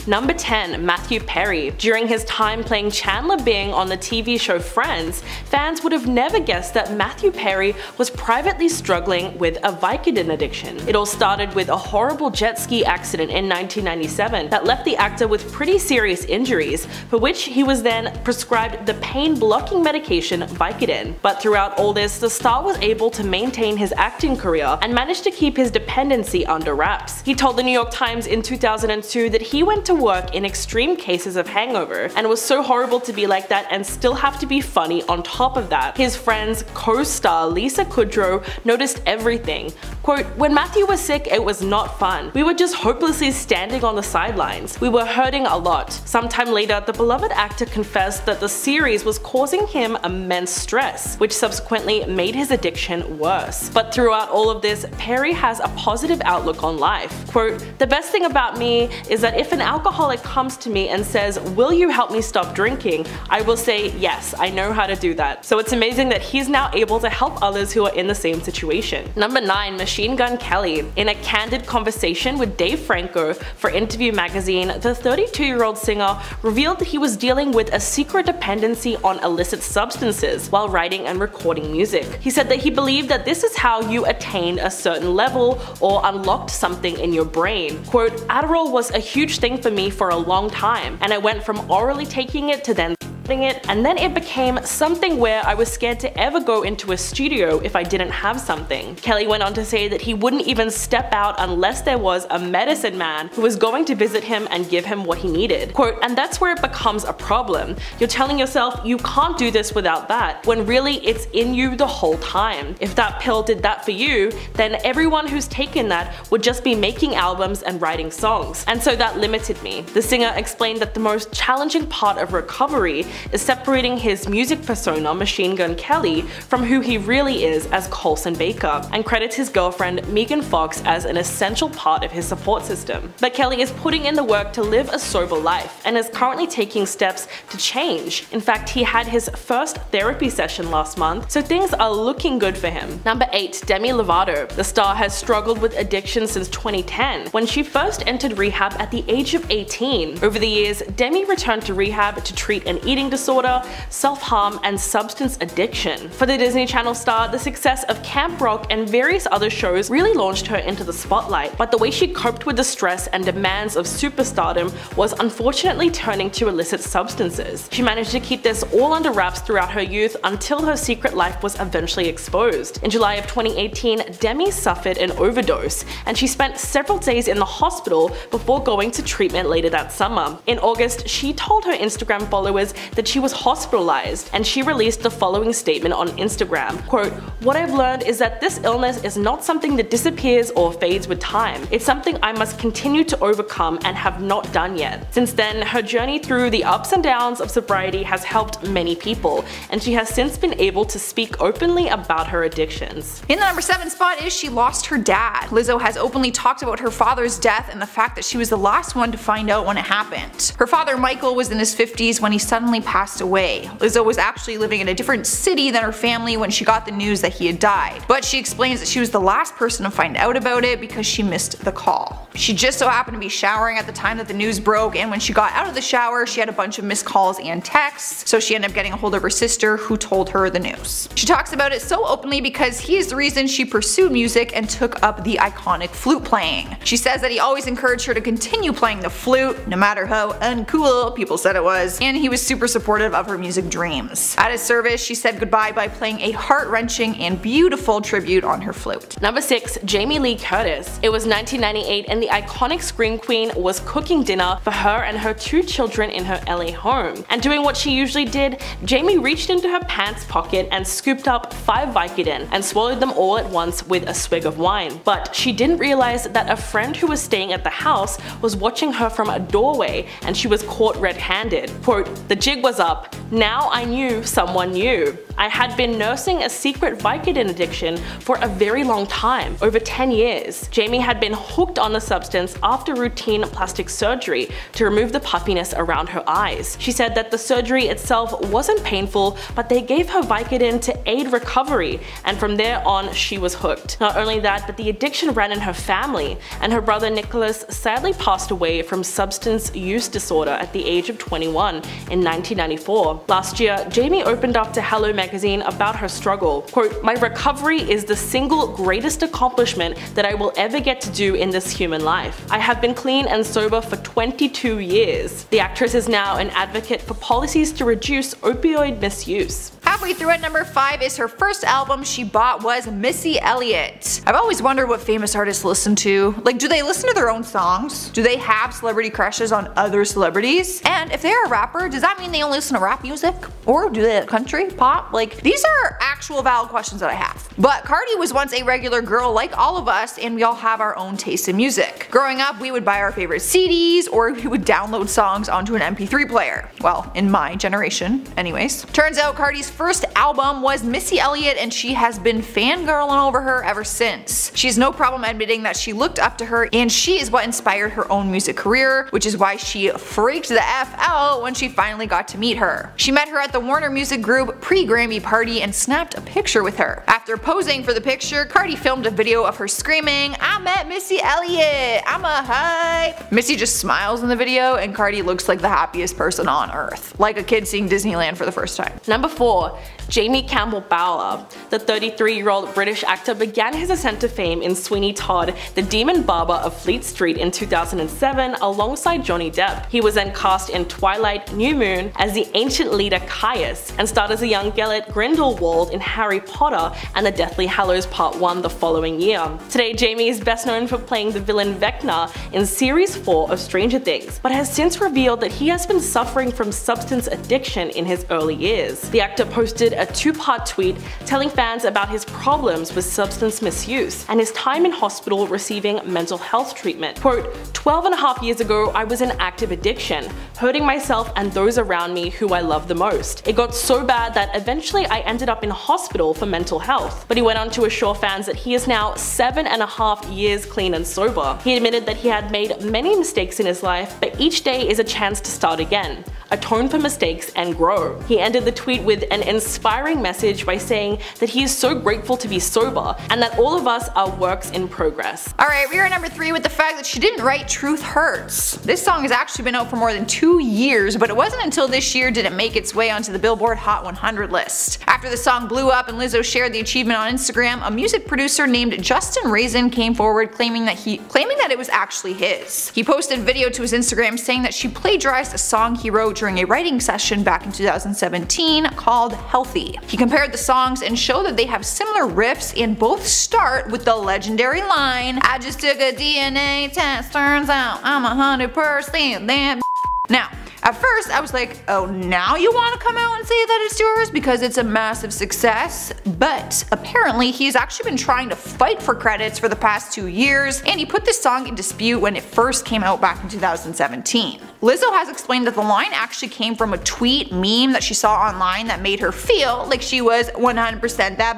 Number 10. Matthew Perry. During his time playing Chandler Bing on the TV show Friends, fans would have never guessed that Matthew Perry was privately struggling with a Vicodin addiction. It all started with a horrible jet ski accident in 1997 that left the actor with pretty serious injuries, for which he was then prescribed the pain-blocking medication Vicodin. But throughout all this, the star was able to maintain his acting career and managed to keep his dependency under wraps. He told the New York Times in 2002 that he went to work in extreme cases of hangover, and it was so horrible to be like that and still have to be funny on top of that. His friend's co-star Lisa Kudrow noticed everything. Quote, "When Matthew was sick, it was not fun. We were just hopelessly standing on the sidelines. We were hurting a lot." Sometime later, the beloved actor confessed that the series was causing him immense stress, which subsequently made his addiction worse. But throughout all of this, Perry has a positive outlook on life. Quote, "The best thing about me is that if an alcoholic comes to me and says, 'Will you help me stop drinking?' I will say, 'Yes, I know how to do that.'" So it's amazing that he's now able to help others who are in the same situation. Number 9. Machine Gun Kelly. In a candid conversation with Dave Franco for Interview magazine, the 32-year-old singer revealed that he was dealing with a secret dependency on illicit substances while writing and recording music. He said that he believed that this is how you attained a certain level or unlocked something in your brain. Quote, "Adderall was a huge thing for me for a long time, and I went from orally taking it to then it, and then it became something where I was scared to ever go into a studio if I didn't have something." Kelly went on to say that he wouldn't even step out unless there was a medicine man who was going to visit him and give him what he needed. Quote, "And that's where it becomes a problem. You're telling yourself you can't do this without that, when really it's in you the whole time. If that pill did that for you, then everyone who's taken that would just be making albums and writing songs. And so that limited me." The singer explained that the most challenging part of recovery is separating his music persona, Machine Gun Kelly, from who he really is as Colson Baker, and credits his girlfriend Megan Fox as an essential part of his support system. But Kelly is putting in the work to live a sober life and is currently taking steps to change. In fact, he had his first therapy session last month, so things are looking good for him. Number 8. Demi Lovato. The star has struggled with addiction since 2010, when she first entered rehab at the age of 18. Over the years, Demi returned to rehab to treat an eating disorder, self-harm, and substance addiction. For the Disney Channel star, the success of Camp Rock and various other shows really launched her into the spotlight, but the way she coped with the stress and demands of superstardom was unfortunately turning to illicit substances. She managed to keep this all under wraps throughout her youth until her secret life was eventually exposed. In July of 2018, Demi suffered an overdose, and she spent several days in the hospital before going to treatment later that summer. In August, she told her Instagram followers that she was hospitalized, and she released the following statement on Instagram. Quote, "What I've learned is that this illness is not something that disappears or fades with time. It's something I must continue to overcome and have not done yet." Since then, her journey through the ups and downs of sobriety has helped many people, and she has since been able to speak openly about her addictions. In the number 7 spot is she lost her dad. Lizzo has openly talked about her father's death and the fact that she was the last one to find out when it happened. Her father Michael was in his 50s when he suddenly passed away. Lizzo was actually living in a different city than her family when she got the news that he had died, but she explains that she was the last person to find out about it because she missed the call. She just so happened to be showering at the time that the news broke, and when she got out of the shower she had a bunch of missed calls and texts, so she ended up getting a hold of her sister who told her the news. She talks about it so openly because he is the reason she pursued music and took up the iconic flute playing. She says that he always encouraged her to continue playing the flute, no matter how uncool people said it was, and he was super supportive of her music dreams. At his service, she said goodbye by playing a heart-wrenching and beautiful tribute on her flute. Number 6. Jamie Lee Curtis. It was 1998 and the iconic Scream Queen was cooking dinner for her and her 2 children in her LA home. And doing what she usually did, Jamie reached into her pants pocket and scooped up 5 Vicodin and swallowed them all at once with a swig of wine. But she didn't realize that a friend who was staying at the house was watching her from a doorway, and she was caught red-handed. Quote, "The jig was up. Now I knew someone new. I had been nursing a secret Vicodin addiction for a very long time, over 10 years. Jamie had been hooked on the substance after routine plastic surgery to remove the puffiness around her eyes. She said that the surgery itself wasn't painful, but they gave her Vicodin to aid recovery, and from there on she was hooked. Not only that, but the addiction ran in her family, and her brother Nicholas sadly passed away from substance use disorder at the age of 21 in 1994. Last year, Jamie opened up to Hello magazine about her struggle. Quote, "My recovery is the single greatest accomplishment that I will ever get to do in this human life. I have been clean and sober for 22 years. The actress is now an advocate for policies to reduce opioid misuse. Halfway through at number 5 is her first album she bought was Missy Elliott. I've always wondered what famous artists listen to. Like, do they listen to their own songs? Do they have celebrity crushes on other celebrities? And if they're a rapper, does that mean they only listen to rap music? Or do they country, pop? Like, these are actual valid questions that I have. But Cardi was once a regular girl like all of us, and we all have our own taste in music. Growing up, we would buy our favorite CDs, or we would download songs onto an MP3 player. Well, in my generation, anyways. Turns out Cardi's first album was Missy Elliott, and she has been fangirling over her ever since. She has no problem admitting that she looked up to her, and she is what inspired her own music career, which is why she freaked the F out when she finally got to meet her. She met her at the Warner Music Group pre-Grammy party and snapped a picture with her. After posing for the picture, Cardi filmed a video of her screaming, "I met Missy Elliott, I'm a hype." Missy just smiles in the video, and Cardi looks like the happiest person on earth. Like a kid seeing Disneyland for the first time. Number 4. Jamie Campbell Bower. The 33-year-old British actor began his ascent to fame in Sweeney Todd, the demon barber of Fleet Street in 2007 alongside Johnny Depp. He was then cast in Twilight New Moon as the ancient leader Caius, and starred as a young Gellert Grindelwald in Harry Potter and the Deathly Hallows Part 1 the following year. Today, Jamie is best known for playing the villain Vecna in Series 4 of Stranger Things, but has since revealed that he has been suffering from substance addiction in his early years. The actor posted a 2-part tweet telling fans about his problems with substance misuse and his time in hospital receiving mental health treatment. Quote, 12.5 years ago, I was in active addiction, hurting myself and those around me who I love the most. It got so bad that eventually I ended up in hospital for mental health. But he went on to assure fans that he is now 7.5 years clean and sober. He admitted that he had made many mistakes in his life, but each day is a chance to start again, atone for mistakes and grow. He ended the tweet with an inspiring message by saying that he is so grateful to be sober and that all of us are works in progress. Alright, we are at number 3 with the fact that she didn't write Truth Hurts. This song has actually been out for more than 2 years, but it wasn't until this year did it make its way onto the Billboard Hot 100 list. After the song blew up and Lizzo shared the achievement on Instagram, a music producer named Justin Raisin came forward claiming that it was actually his. He posted a video to his Instagram saying that she plagiarized a song he wrote during a writing session back in 2017 called Healthy. He compared the songs and showed that they have similar riffs and both start with the legendary line, "I just took a DNA test, turns out I'm 100% that." Now, at first I was like, oh, now you want to come out and say that it's yours because it's a massive success? But apparently he's actually been trying to fight for credits for the past 2 years, and he put this song in dispute when it first came out back in 2017. Lizzo has explained that the line actually came from a tweet meme that she saw online that made her feel like she was 100% that.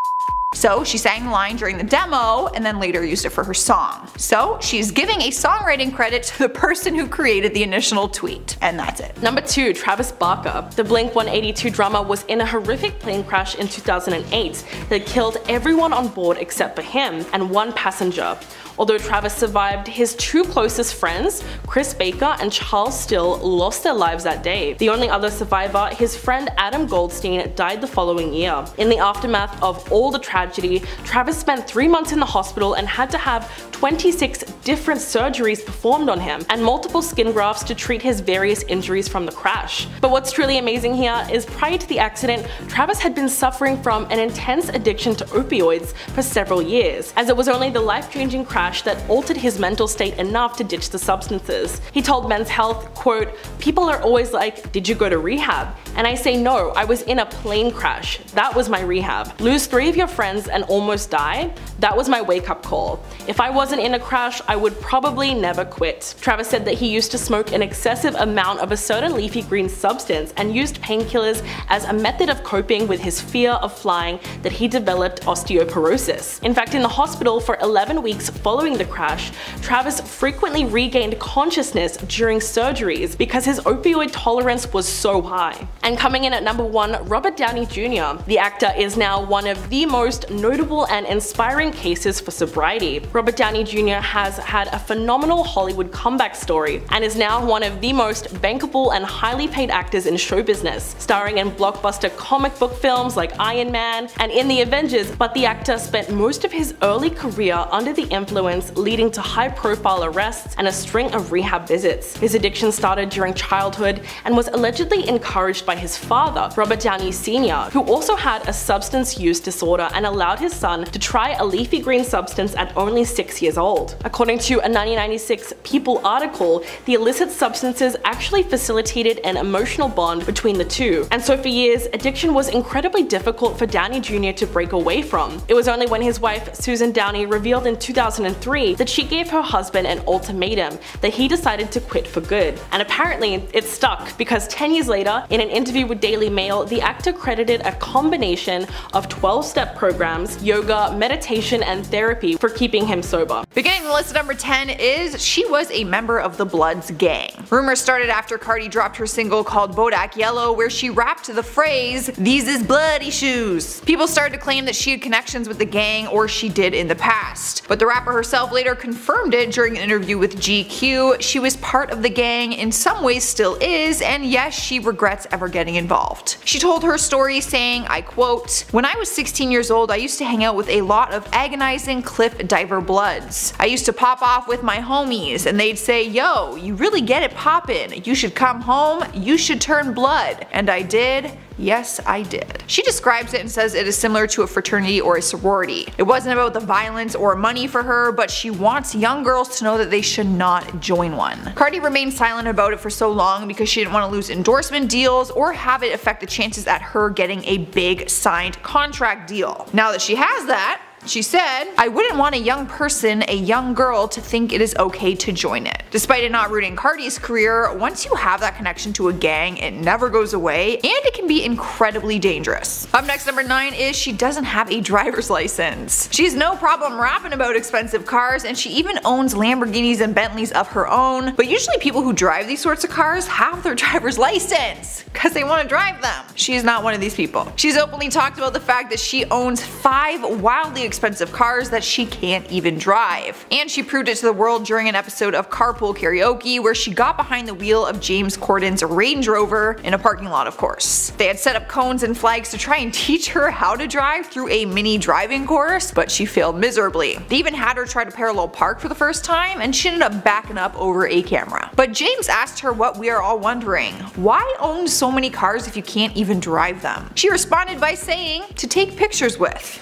So she sang the line during the demo and then later used it for her song. So she's giving a songwriting credit to the person who created the initial tweet. And that's it. Number 2. Travis Barker. The Blink-182 drummer was in a horrific plane crash in 2008 that killed everyone on board except for him and one passenger. Although Travis survived, his 2 closest friends, Chris Baker and Charles Still, lost their lives that day. The only other survivor, his friend Adam Goldstein, died the following year. In the aftermath of all the tragedy, Travis spent 3 months in the hospital and had to have 26 different surgeries performed on him and multiple skin grafts to treat his various injuries from the crash. But what's truly amazing here is prior to the accident, Travis had been suffering from an intense addiction to opioids for several years, as it was only the life-changing crash crash that altered his mental state enough to ditch the substances. He told Men's Health, quote, "People are always like, did you go to rehab? And I say no, I was in a plane crash. That was my rehab. Lose 3 of your friends and almost die? That was my wake-up call. If I wasn't in a crash, I would probably never quit." Travis said that he used to smoke an excessive amount of a certain leafy green substance and used painkillers as a method of coping with his fear of flying that he developed osteoporosis. In fact, in the hospital for 11 weeks following the crash, Travis frequently regained consciousness during surgeries because his opioid tolerance was so high. And coming in at number 1, Robert Downey Jr. The actor is now one of the most notable and inspiring cases for sobriety. Robert Downey Jr. has had a phenomenal Hollywood comeback story and is now one of the most bankable and highly paid actors in show business, starring in blockbuster comic book films like Iron Man and in the Avengers, but the actor spent most of his early career under the influence, leading to high-profile arrests and a string of rehab visits. His addiction started during childhood and was allegedly encouraged by his father, Robert Downey Sr., who also had a substance use disorder and allowed his son to try a leafy green substance at only 6 years old. According to a 1996 People article, the illicit substances actually facilitated an emotional bond between the two, and so for years, addiction was incredibly difficult for Downey Jr. to break away from. It was only when his wife, Susan Downey, revealed in 2003 that she gave her husband an ultimatum that he decided to quit for good. And apparently, it stuck, because 10 years later, in an interview with Daily Mail, the actor credited a combination of 12-step programs, yoga, meditation, and therapy for keeping him sober. Beginning the list at number 10 is she was a member of the Bloods gang. Rumors started after Cardi dropped her single called Bodak Yellow, where she rapped the phrase, "These is bloody shoes." People started to claim that she had connections with the gang, or she did in the past. But the rapper herself later confirmed it during an interview with GQ. She was part of the gang, in some ways still is, and yes, she regrets ever getting involved. She told her story saying, I quote, "When I was 16 years old, I used to hang out with a lot of agonizing cliff diver bloods. I used to pop off with my homies, and they'd say, yo, you really get it poppin', you should come home, you should turn blood. And I did. Yes, I did." She describes it and says it is similar to a fraternity or a sorority. It wasn't about the violence or money for her, but she wants young girls to know that they should not join one. Cardi remained silent about it for so long because she didn't want to lose endorsement deals or have it affect the chances at her getting a big signed contract deal. Now that she has that, she said, "I wouldn't want a young person, a young girl, to think it is okay to join it." Despite it not rooting Cardi's career, once you have that connection to a gang, it never goes away, and it can be incredibly dangerous. Up next, number 9 is she doesn't have a driver's license. She has no problem rapping about expensive cars, and she even owns Lamborghinis and Bentleys of her own, but usually people who drive these sorts of cars have their driver's license because they want to drive them. She is not one of these people. She's openly talked about the fact that she owns 5 wildly expensive cars that she can't even drive. And she proved it to the world during an episode of Carpool Karaoke, where she got behind the wheel of James Corden's Range Rover in a parking lot, of course. They had set up cones and flags to try and teach her how to drive through a mini driving course, but she failed miserably. They even had her try to parallel park for the first time, and she ended up backing up over a camera. But James asked her what we are all wondering: why own so many cars if you can't even drive them? She responded by saying, to take pictures with.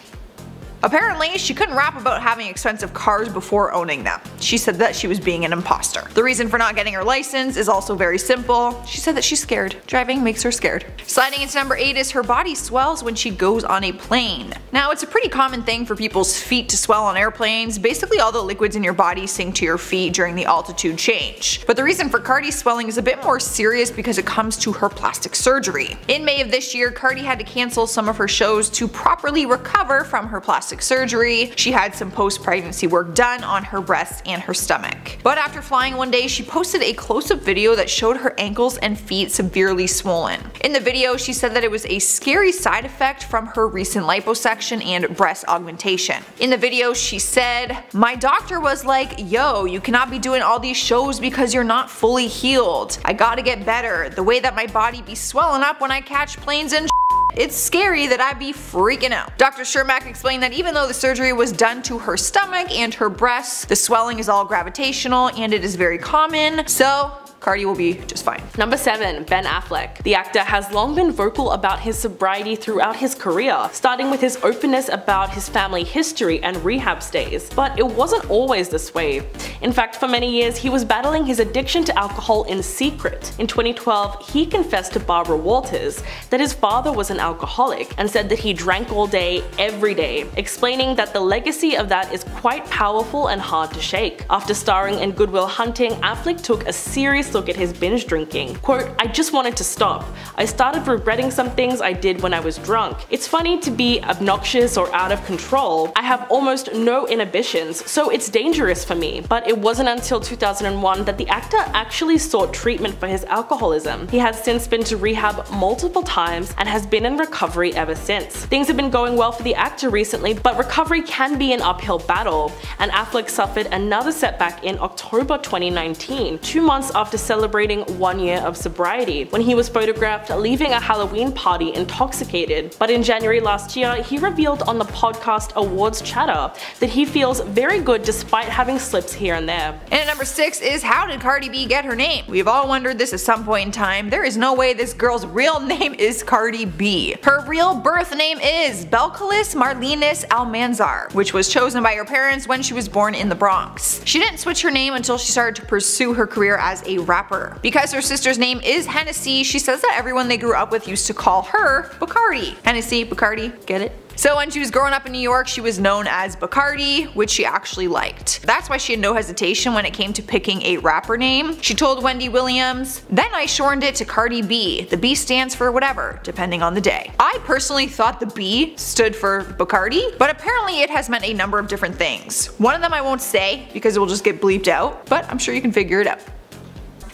Apparently, she couldn't rap about having expensive cars before owning them. She said that she was being an imposter. The reason for not getting her license is also very simple. She said that she's scared. Driving makes her scared. Sliding into number 8 is her body swells when she goes on a plane. Now, it's a pretty common thing for people's feet to swell on airplanes. Basically, all the liquids in your body sink to your feet during the altitude change. But the reason for Cardi's swelling is a bit more serious because it comes to her plastic surgery. In May of this year, Cardi had to cancel some of her shows to properly recover from her plastic surgery. She had some post-pregnancy work done on her breasts and her stomach. But after flying one day, she posted a close-up video that showed her ankles and feet severely swollen. In the video, she said that it was a scary side effect from her recent liposuction and breast augmentation. In the video, she said, "My doctor was like, yo, you cannot be doing all these shows because you're not fully healed. I gotta get better. The way that my body be swelling up when I catch planes and it's scary that I be freaking out." Dr. Shermack explained that even though the surgery was done to her stomach and her breasts, the swelling is all gravitational and it is very common, so Cardi will be just fine. Number 7. Ben Affleck. The actor has long been vocal about his sobriety throughout his career, starting with his openness about his family history and rehab stays. But it wasn't always this way. In fact, for many years he was battling his addiction to alcohol in secret. In 2012, he confessed to Barbara Walters that his father was an alcoholic and said that he drank all day, every day, explaining that the legacy of that is quite powerful and hard to shake. After starring in Good Will Hunting, Affleck took a serious look at his binge drinking. Quote, "I just wanted to stop. I started regretting some things I did when I was drunk. It's funny to be obnoxious or out of control. I have almost no inhibitions, so it's dangerous for me." But it wasn't until 2001 that the actor actually sought treatment for his alcoholism. He has since been to rehab multiple times and has been in recovery ever since. Things have been going well for the actor recently, but recovery can be an uphill battle, and Affleck suffered another setback in October 2019, 2 months after celebrating 1 year of sobriety, when he was photographed leaving a Halloween party intoxicated. But in January last year, he revealed on the podcast Awards Chatter that he feels very good despite having slips here and there. And at number 6 is, how did Cardi B get her name? We've all wondered this at some point in time. There is no way this girl's real name is Cardi B. Her real birth name is Belcalis Marlenis Almanzar, which was chosen by her parents when she was born in the Bronx. She didn't switch her name until she started to pursue her career as a rapper. Because her sister's name is Hennessy, she says that everyone they grew up with used to call her Bacardi. Hennessy, Bacardi, get it? So when she was growing up in New York, she was known as Bacardi, which she actually liked. That's why she had no hesitation when it came to picking a rapper name. She told Wendy Williams, "Then I shortened it to Cardi B. The B stands for whatever, depending on the day." I personally thought the B stood for Bacardi, but apparently it has meant a number of different things. One of them I won't say because it will just get bleeped out, but I'm sure you can figure it out.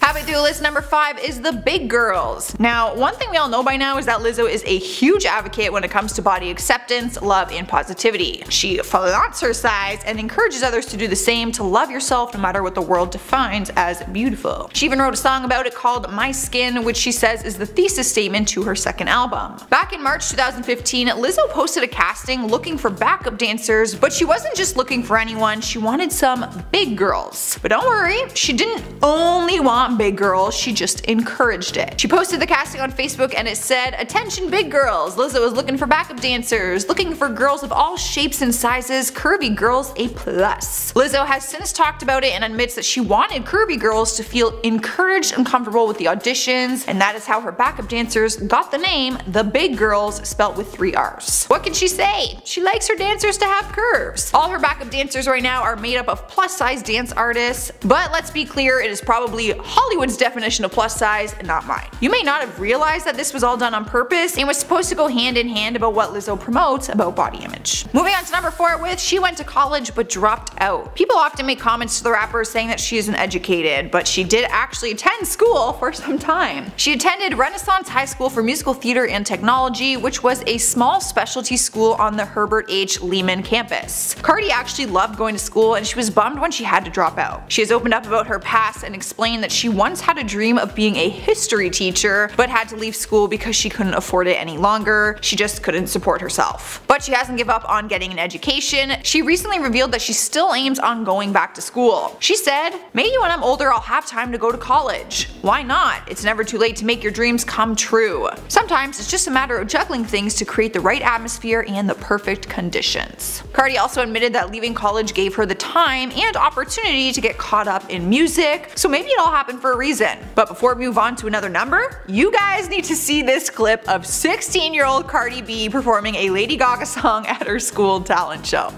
Halfway through list number 5 is the big girls. Now, one thing we all know by now is that Lizzo is a huge advocate when it comes to body acceptance, love, and positivity. She flaunts her size and encourages others to do the same, to love yourself no matter what the world defines as beautiful. She even wrote a song about it called My Skin, which she says is the thesis statement to her second album. Back in March 2015, Lizzo posted a casting looking for backup dancers, but she wasn't just looking for anyone, she wanted some big girls. But don't worry, she didn't only want big girls, she just encouraged it. She posted the casting on Facebook and it said, "Attention big girls, Lizzo is looking for backup dancers, looking for girls of all shapes and sizes, curvy girls a plus." Lizzo has since talked about it and admits that she wanted curvy girls to feel encouraged and comfortable with the auditions, and that is how her backup dancers got the name The Big Girls, spelt with 3 R's. What can she say? She likes her dancers to have curves. All her backup dancers right now are made up of plus size dance artists, but let's be clear, it is probably Hollywood's definition of plus size, not mine. You may not have realized that this was all done on purpose and was supposed to go hand in hand about what Lizzo promotes about body image. Moving on to number 4 with, she went to college but dropped out. People often make comments to the rapper saying that she isn't educated, but she did actually attend school for some time. She attended Renaissance High School for Musical Theater and Technology, which was a small specialty school on the Herbert H. Lehman campus. Cardi actually loved going to school and she was bummed when she had to drop out. She has opened up about her past and explained that she once had a dream of being a history teacher, but had to leave school because she couldn't afford it any longer. She just couldn't support herself. But she hasn't given up on getting an education. She recently revealed that she still aims on going back to school. She said, "Maybe when I'm older I'll have time to go to college. Why not? It's never too late to make your dreams come true. Sometimes it's just a matter of juggling things to create the right atmosphere and the perfect conditions." Cardi also admitted that leaving college gave her the time and opportunity to get caught up in music, so maybe it all happened for a reason. But before we move on to another number, you guys need to see this clip of 16-year-old Cardi B performing a Lady Gaga song at her school talent show.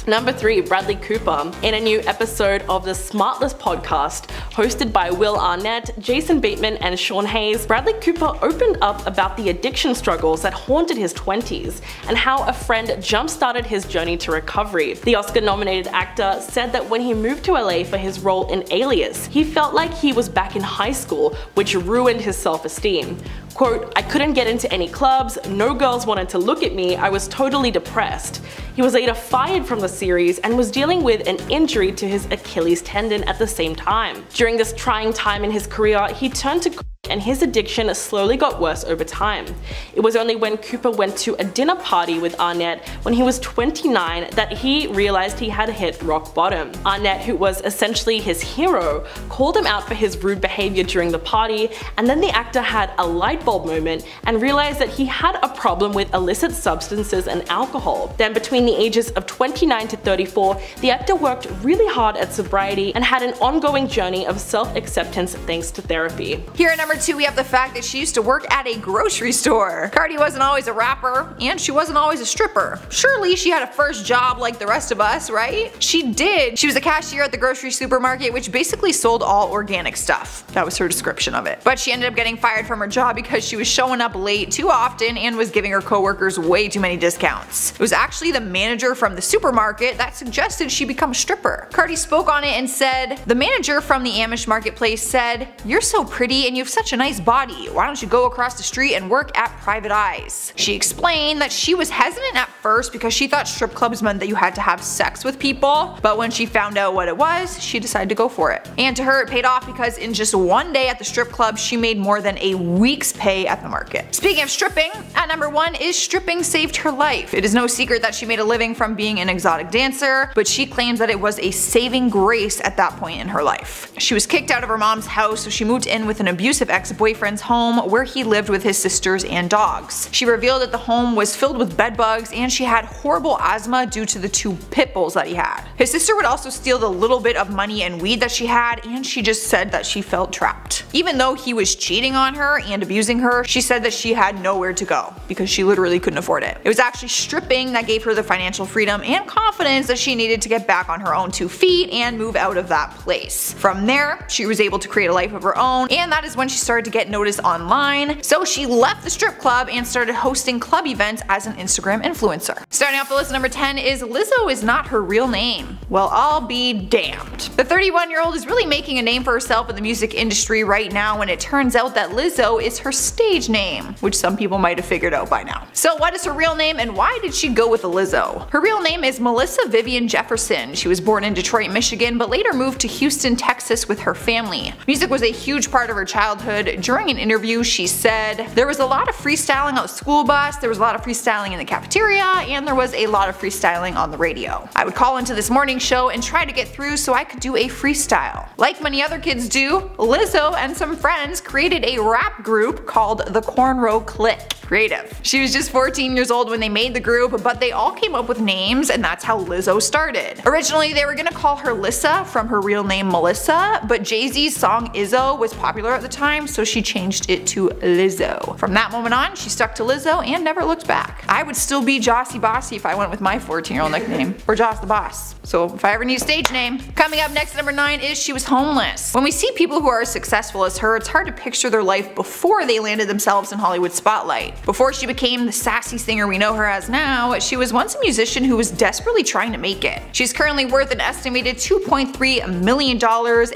Number 3, Bradley Cooper. In a new episode of the Smartless podcast, hosted by Will Arnett, Jason Bateman, and Sean Hayes, Bradley Cooper opened up about the addiction struggles that haunted his 20s and how a friend jump-started his journey to recovery. The Oscar-nominated actor said that when he moved to LA for his role in Alias, he felt like he was back in high school, which ruined his self-esteem. Quote, "I couldn't get into any clubs, no girls wanted to look at me, I was totally depressed." He was later fired from the series and was dealing with an injury to his Achilles tendon at the same time. During this trying time in his career, he turned to coke and his addiction slowly got worse over time. It was only when Cooper went to a dinner party with Arnett when he was 29 that he realized he had hit rock bottom. Arnett, who was essentially his hero, called him out for his rude behavior during the party, and then the actor had a light bulb moment and realized that he had a problem with illicit substances and alcohol. Then between the ages of 29 to 34, the actor worked really hard at sobriety and had an ongoing journey of self-acceptance thanks to therapy. Here at number 2 we have the fact that she used to work at a grocery store. Cardi wasn't always a rapper, and she wasn't always a stripper. Surely she had a first job like the rest of us, right? She did. She was a cashier at the grocery supermarket, which basically sold all organic stuff. That was her description of it. But she ended up getting fired from her job because she was showing up late too often and was giving her coworkers way too many discounts. It was actually the manager from the supermarket that suggested she become a stripper. Cardi spoke on it and said, "The manager from the Amish marketplace said, 'You're so pretty and you have such a nice body. Why don't you go across the street and work at Private Eyes?'" She explained that she was hesitant at first because she thought strip clubs meant that you had to have sex with people, but when she found out what it was, she decided to go for it. And to her it paid off because in just one day at the strip club she made more than a week's pay at the market. Speaking of stripping, at number 1 is stripping saved her life. It is no secret that she made a living from being an exotic dancer, but she claims that it was a saving grace at that point in her life. She was kicked out of her mom's house, so she moved in with an abusive ex-boyfriend's home where he lived with his sisters and dogs. She revealed that the home was filled with bed bugs and she had horrible asthma due to the 2 pit bulls that he had. His sister would also steal the little bit of money and weed that she had, and she just said that she felt trapped. Even though he was cheating on her and abusing her, she said that she had nowhere to go because she literally couldn't afford it. It was actually stripping that gave her the financial freedom and confidence that she needed to get back on her own 2 feet and move out of that place. From there, she was able to create a life of her own, and that is when she started to get noticed online. So she left the strip club and started hosting club events as an Instagram influencer. Starting off the list, number 10 is Lizzo is not her real name. Well, I'll be damned. The 31-year-old is really making a name for herself in the music industry right now when it turns out that Lizzo is her stage name, which some people might have figured out by now. So what is her real name and why did she go with Lizzo? Her real name is Melissa Vivian Jefferson. She was born in Detroit, Michigan, but later moved to Houston, Texas with her family. Music was a huge part of her childhood. During an interview, she said, "There was a lot of freestyling on the school bus, there was a lot of freestyling in the cafeteria, and there was a lot of freestyling on the radio. I would call into this morning show and try to get through so I could do a freestyle." Like many other kids do, Lizzo and some friends created a rap group called the Cornrow Clique. Creative. She was just 14 years old when they made the group, but they all came up with names, and that's how Lizzo started. Originally they were gonna call her Lissa from her real name Melissa, but Jay-Z's song Izzo was popular at the time, so she changed it to Lizzo. From that moment on, she stuck to Lizzo and never looked back. I would still be Jossie Bossy if I went with my 14-year-old nickname, or Joss the Boss. So if I ever need a stage name. Coming up next at number 9 is she was homeless. When we see people who are as successful as her, it's hard to picture their life before they landed themselves in Hollywood spotlight. Before she became the sassy singer we know her as now, she was once a musician who was desperately trying to make it. She's currently worth an estimated $2.3 million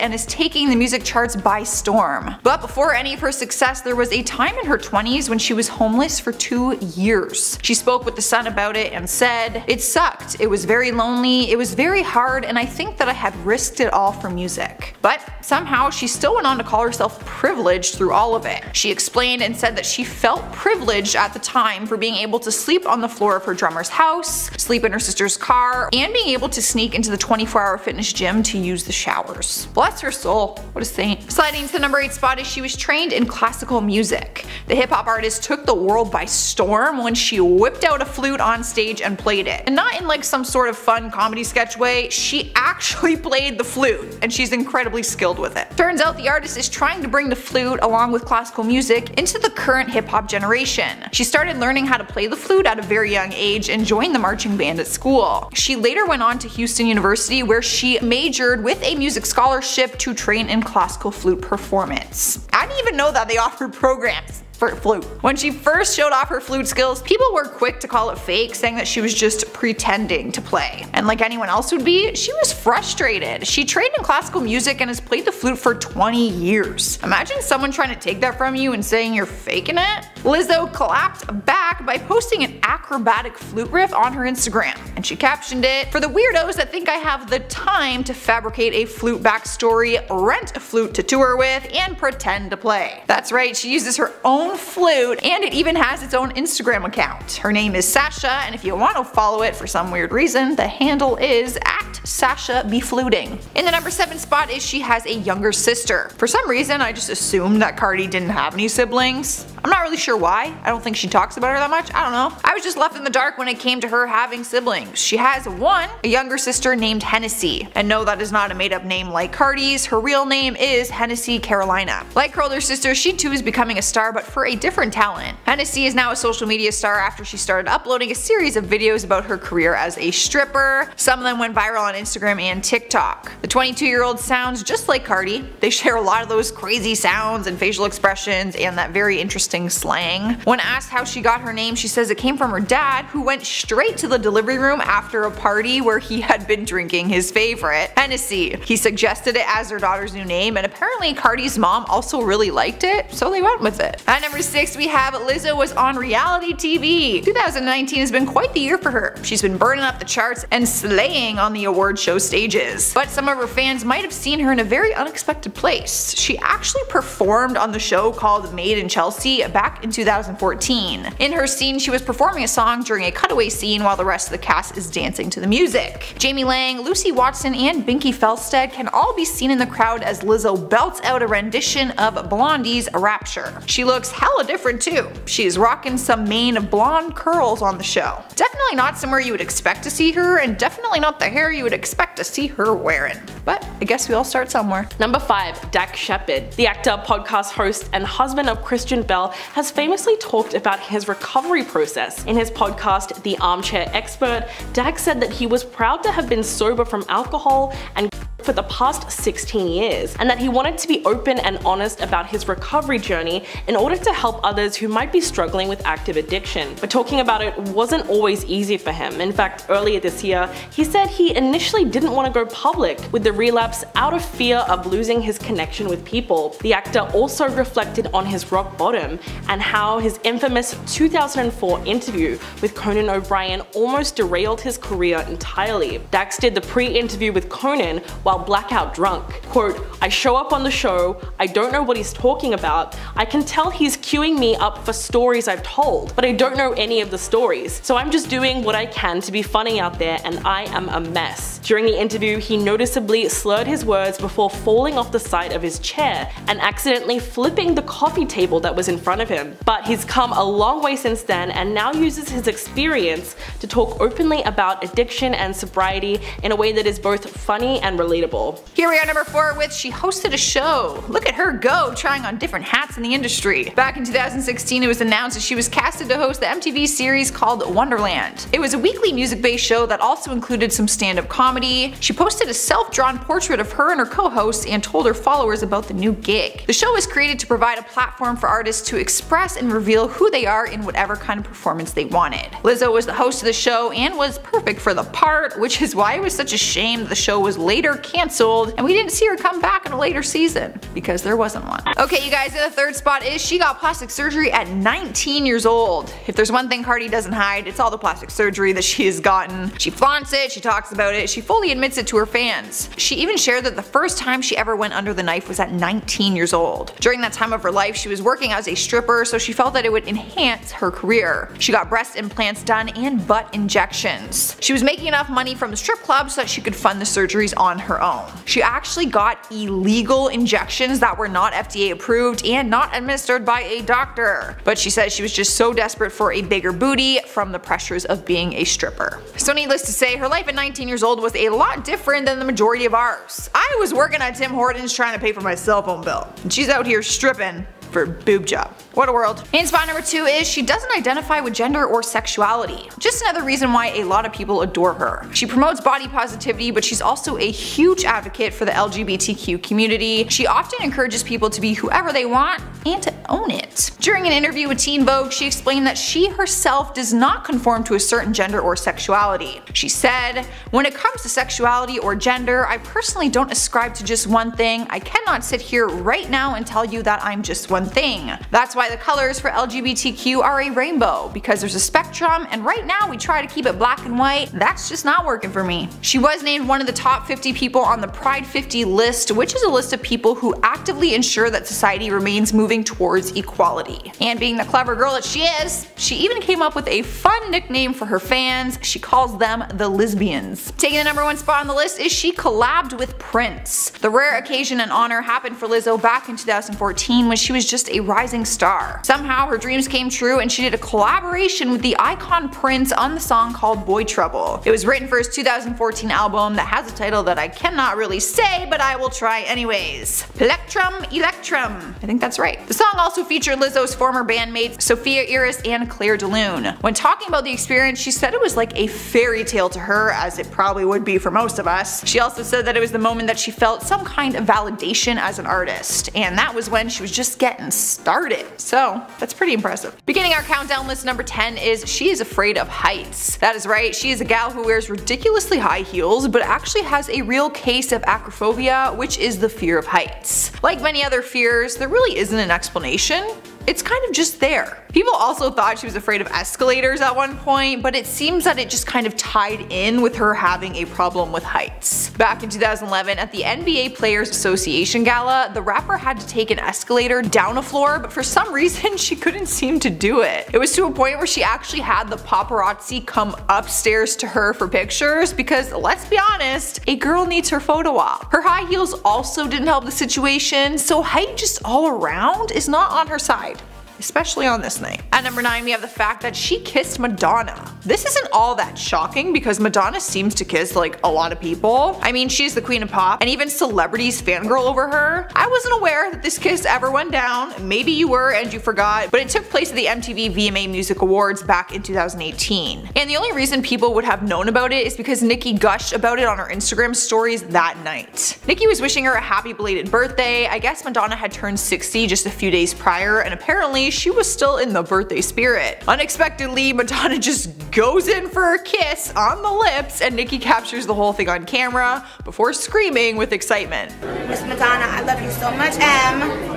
and is taking the music charts by storm. But before any of her success, there was a time in her 20s when she was homeless for 2 years. She spoke with The Sun about it and said, "It sucked. It was very lonely, it was very hard, and I think that I had risked it all for music." But somehow she still went on to call herself privileged through all of it. She explained and said that she felt privileged at the time for being able to sleep on the floor of her drummer's house, sleep in her sister's car, and being able to sneak into the 24-hour fitness gym to use the showers. Bless her soul. What a saint. Sliding to the number 8 spot is she was trained in classical music. The hip-hop artist took the world by storm when she whipped out a flute on stage and played it. And not in like some sort of fun comedy sketch way, she actually played the flute, and she's incredibly skilled with it. Turns out the artist is trying to bring the flute along with classical music into the current hip-hop generation. She started learning how to play the flute at a very young age and joined the marching band at school. She later went on to Houston University where she majored with a music scholarship to train in classical flute performance. I didn't even know that they offered programs flute. When she first showed off her flute skills, people were quick to call it fake, saying that she was just pretending to play. And like anyone else would be, she was frustrated. She trained in classical music and has played the flute for 20 years. Imagine someone trying to take that from you and saying you're faking it. Lizzo clapped back by posting an acrobatic flute riff on her Instagram, and she captioned it, "For the weirdos that think I have the time to fabricate a flute backstory, rent a flute to tour with, and pretend to play." That's right, she uses her own flute, and it even has its own Instagram account. Her name is Sasha, and if you want to follow it for some weird reason, the handle is @SashaBeFluting. In the number 7 spot is she has a younger sister. For some reason, I just assumed that Cardi didn't have any siblings. I'm not really sure why. I don't think she talks about her that much. I don't know. I was just left in the dark when it came to her having siblings. She has a younger sister named Hennessy. And no, that is not a made up name like Cardi's. Her real name is Hennessy Carolina. Like her older sister, she too is becoming a star, but for a different talent. Hennessy is now a social media star after she started uploading a series of videos about her career as a stripper. Some of them went viral on Instagram and TikTok. The 22-year-old sounds just like Cardi. They share a lot of those crazy sounds and facial expressions and that very interesting slang. When asked how she got her name, she says it came from her dad, who went straight to the delivery room after a party where he had been drinking his favorite, Hennessy. He suggested it as their daughter's new name, and apparently Cardi's mom also really liked it, so they went with it. At number 6 we have Lizzo was on reality TV. 2019 has been quite the year for her. She's been burning up the charts and slaying on the award show stages. But some of her fans might have seen her in a very unexpected place. She actually performed on the show called Made in Chelsea back in 2014. In her scene, she was performing a song during a cutaway scene while the rest of the cast is dancing to the music. Jamie Lang, Lucy Watson, and Binky Felstead can all be seen in the crowd as Lizzo belts out a rendition of Blondie's Rapture. She looks hella different too. She is rocking some mane of blonde curls on the show. Definitely not somewhere you would expect to see her, and definitely not the hair you would expect to see her wearing. But I guess we all start somewhere. Number 5. Dax Shepard. The actor, podcast host, and husband of Christian Bale has famously talked about his recovery process. In his podcast, The Armchair Expert, Dax said that he was proud to have been sober from alcohol and for the past 16 years, and that he wanted to be open and honest about his recovery journey in order to help others who might be struggling with active addiction. But talking about it wasn't always easy for him. In fact, earlier this year, he said he initially didn't want to go public with the relapse out of fear of losing his connection with people. The actor also reflected on his rock bottom and how his infamous 2004 interview with Conan O'Brien almost derailed his career entirely. Dax did the pre-interview with Conan while blackout drunk. Quote, "I show up on the show, I don't know what he's talking about, I can tell he's queuing me up for stories I've told, but I don't know any of the stories, so I'm just doing what I can to be funny out there and I am a mess." During the interview, he noticeably slurred his words before falling off the side of his chair and accidentally flipping the coffee table that was in front of him. But he's come a long way since then and now uses his experience to talk openly about addiction and sobriety in a way that is both funny and relatable. Here we are number 4 with she hosted a show. Look at her go, trying on different hats in the industry. Back in 2016, it was announced that she was casted to host the MTV series called Wonderland. It was a weekly music-based show that also included some stand-up comedy. She posted a self-drawn portrait of her and her co-hosts and told her followers about the new gig. The show was created to provide a platform for artists to express and reveal who they are in whatever kind of performance they wanted. Lizzo was the host of the show and was perfect for the part, which is why it was such a shame that the show was later cancelled and we didn't see her come back in a later season, because there wasn't one. Okay you guys, in the 3rd spot is she got plastic surgery at 19 years old. If there's one thing Cardi doesn't hide, it's all the plastic surgery that she has gotten. She flaunts it, she talks about it, she fully admits it to her fans. She even shared that the first time she ever went under the knife was at 19 years old. During that time of her life, she was working as a stripper, so she felt that it would enhance her career. She got breast implants done and butt injections. She was making enough money from the strip club so that she could fund the surgeries on her own. She actually got illegal injections that were not FDA approved and not administered by a doctor. But she says she was just so desperate for a bigger booty from the pressures of being a stripper. So needless to say, her life at 19 years old was a lot different than the majority of ours. I was working at Tim Hortons trying to pay for my cell phone bill, and she's out here stripping for a boob job. What a world. And spot number 2 is she doesn't identify with gender or sexuality. Just another reason why a lot of people adore her. She promotes body positivity, but she's also a huge advocate for the LGBTQ community. She often encourages people to be whoever they want and to own it. During an interview with Teen Vogue, she explained that she herself does not conform to a certain gender or sexuality. She said, "When it comes to sexuality or gender, I personally don't ascribe to just one thing. I cannot sit here right now and tell you that I'm just one thing. That's why the colors for LGBTQ are a rainbow, because there's a spectrum, and right now we try to keep it black and white. That's just not working for me." She was named one of the top 50 people on the Pride 50 list, which is a list of people who actively ensure that society remains moving towards equality. And being the clever girl that she is, she even came up with a fun nickname for her fans. She calls them the Lesbians. Taking the number 1 spot on the list is she collabed with Prince. The rare occasion and honor happened for Lizzo back in 2014 when she was just a rising star. Somehow her dreams came true and she did a collaboration with the icon Prince on the song called Boy Trouble. It was written for his 2014 album that has a title that I cannot really say, but I will try anyways. Plectrum Electrum. I think that's right. The song also featured Lizzo's former bandmates Sophia Iris and Claire de Lune. When talking about the experience, she said it was like a fairy tale to her, as it probably would be for most of us. She also said that it was the moment that she felt some kind of validation as an artist, and that was when she was just getting started. So that's pretty impressive. Beginning our countdown list, number 10 is she is afraid of heights. That is right, she is a gal who wears ridiculously high heels, but actually has a real case of acrophobia, which is the fear of heights. Like many other fears, there really isn't an explanation. It's kind of just there. People also thought she was afraid of escalators at one point, but it seems that it just kind of tied in with her having a problem with heights. Back in 2011 at the NBA Players Association Gala, the rapper had to take an escalator down a floor, but for some reason she couldn't seem to do it. It was to a point where she actually had the paparazzi come upstairs to her for pictures because, let's be honest, a girl needs her photo op. Her high heels also didn't help the situation, so height just all around is not on her side. Especially on this night. At number 9 we have the fact that she kissed Madonna. This isn't all that shocking because Madonna seems to kiss like a lot of people. I mean, she's the queen of pop and even celebrities fangirl over her. I wasn't aware that this kiss ever went down. Maybe you were and you forgot, but it took place at the MTV VMA Music Awards back in 2018. And the only reason people would have known about it is because Nicki gushed about it on her Instagram stories that night. Nicki was wishing her a happy belated birthday. I guess Madonna had turned 60 just a few days prior, and apparently she was still in the birthday spirit. Unexpectedly, Madonna just goes in for a kiss on the lips, and Nicki captures the whole thing on camera before screaming with excitement. Miss Madonna, I love you so much.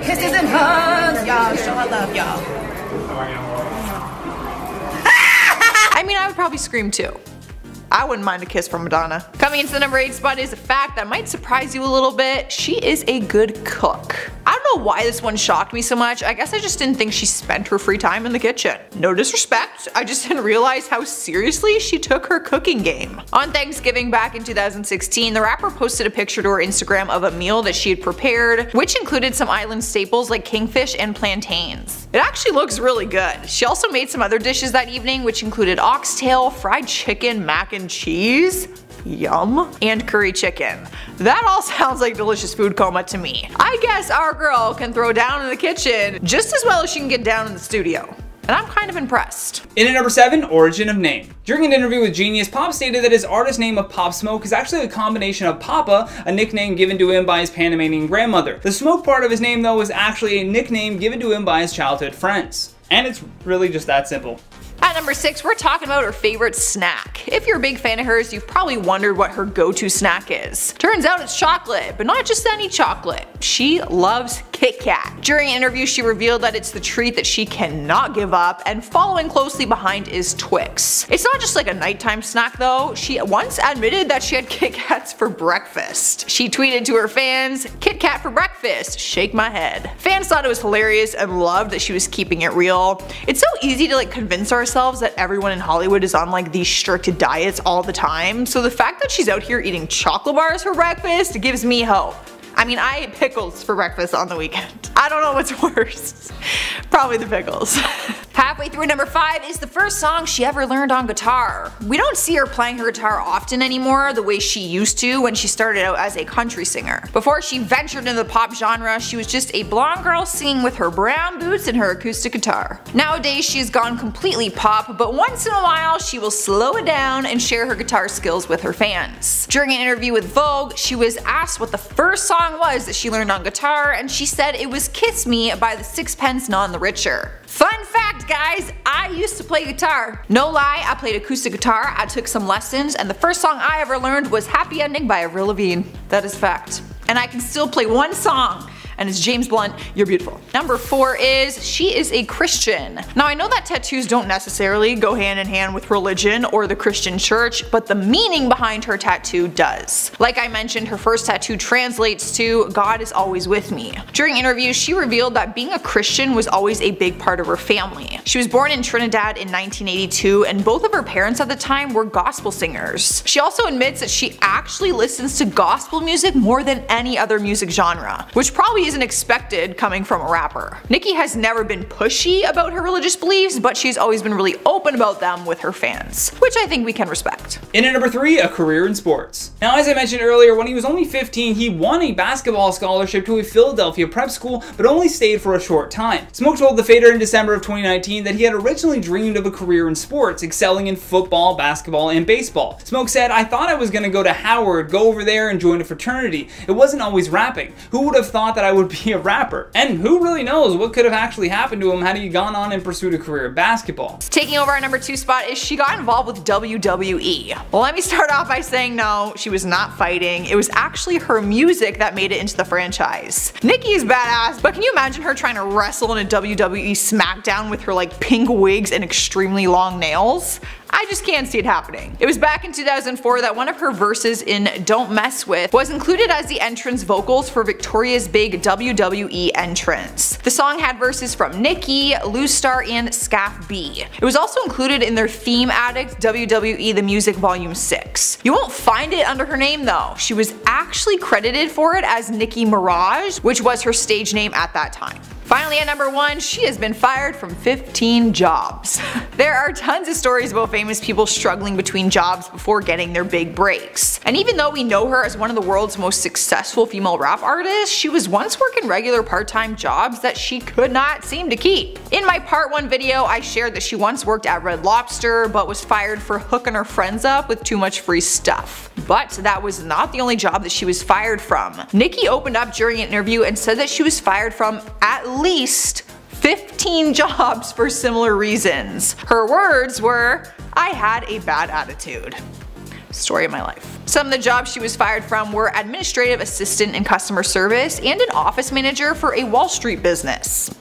Kisses and hugs, y'all. Show I love y'all. I mean, I would probably scream too. I wouldn't mind a kiss from Madonna. Coming into the number 8 spot is a fact that might surprise you a little bit. She is a good cook. I don't know why this one shocked me so much. I guess I just didn't think she spent her free time in the kitchen. No disrespect, I just didn't realize how seriously she took her cooking game. On Thanksgiving back in 2016, the rapper posted a picture to her Instagram of a meal that she had prepared, which included some island staples like kingfish and plantains. It actually looks really good. She also made some other dishes that evening, which included oxtail, fried chicken, mac and cheese, yum, and curry chicken. That all sounds like delicious food coma to me. I guess our girl can throw down in the kitchen just as well as she can get down in the studio. And I'm kind of impressed. In at number 7, origin of name. During an interview with Genius, Pop stated that his artist name of Pop Smoke is actually a combination of Papa, a nickname given to him by his Panamanian grandmother. The Smoke part of his name though is actually a nickname given to him by his childhood friends. And it's really just that simple. At number 6, we're talking about her favorite snack. If you're a big fan of hers, you've probably wondered what her go-to snack is. Turns out it's chocolate, but not just any chocolate. She loves Kit Kat. During an interview, she revealed that it's the treat that she cannot give up, and following closely behind is Twix. It's not just like a nighttime snack though. She once admitted that she had Kit Kats for breakfast. She tweeted to her fans, "Kit Kat for breakfast, shake my head." Fans thought it was hilarious and loved that she was keeping it real. It's so easy to like convince ourselves that everyone in Hollywood is on like these strict diets all the time, so the fact that she's out here eating chocolate bars for breakfast gives me hope. I mean, I ate pickles for breakfast on the weekend. I don't know what's worse. Probably the pickles. Halfway through number 5 is the first song she ever learned on guitar. We don't see her playing her guitar often anymore the way she used to when she started out as a country singer. Before she ventured into the pop genre, she was just a blonde girl singing with her brown boots and her acoustic guitar. Nowadays she has gone completely pop, but once in a while she will slow it down and share her guitar skills with her fans. During an interview with Vogue, she was asked what the first song was that she learned on guitar, and she said it was Kiss Me by the Sixpence None the Richer. Fun fact guys, I used to play guitar. No lie, I played acoustic guitar, I took some lessons, and the first song I ever learned was Happy Ending by Avril Lavigne. That is fact. And I can still play one song, and it's James Blunt, You're Beautiful. Number 4 is she is a Christian. Now I know that tattoos don't necessarily go hand in hand with religion or the Christian church, but the meaning behind her tattoo does. Like I mentioned, her first tattoo translates to God is always with me. During interviews, she revealed that being a Christian was always a big part of her family. She was born in Trinidad in 1982, and both of her parents at the time were gospel singers. She also admits that she actually listens to gospel music more than any other music genre, which probably isn't expected coming from a rapper. Nicki has never been pushy about her religious beliefs, but she's always been really open about them with her fans, which I think we can respect. In at number 3, a career in sports. Now as I mentioned earlier, when he was only 15, he won a basketball scholarship to a Philadelphia prep school, but only stayed for a short time. Smoke told The Fader in December of 2019 that he had originally dreamed of a career in sports, excelling in football, basketball, and baseball. Smoke said, I thought I was gonna go to Howard, go over there and join a fraternity. It wasn't always rapping. Who would have thought that I would be a rapper? And who really knows what could have actually happened to him had he gone on and pursued a career in basketball. Taking over our number 2 spot is she got involved with WWE. Well, let me start off by saying no, she was not fighting. It was actually her music that made it into the franchise. Nicki is badass, but can you imagine her trying to wrestle in a WWE SmackDown with her like pink wigs and extremely long nails? I just can't see it happening. It was back in 2004 that one of her verses in Don't Mess With was included as the entrance vocals for Victoria's big WWE entrance. The song had verses from Nicki, Lou Star, and Scaff B. It was also included in their Theme Addict WWE The Music Volume 6. You won't find it under her name though. She was actually credited for it as Nicki Mirage, which was her stage name at that time. Finally at number 1, she has been fired from 15 jobs. There are tons of stories about famous people struggling between jobs before getting their big breaks. And even though we know her as one of the world's most successful female rap artists, she was once working regular part-time jobs that she could not seem to keep. In my part 1 video, I shared that she once worked at Red Lobster but was fired for hooking her friends up with too much free stuff. But that was not the only job that she was fired from. Nicki opened up during an interview and said that she was fired from at least 15 jobs for similar reasons. Her words were, I had a bad attitude. Story of my life. Some of the jobs she was fired from were administrative assistant in customer service and an office manager for a Wall Street business.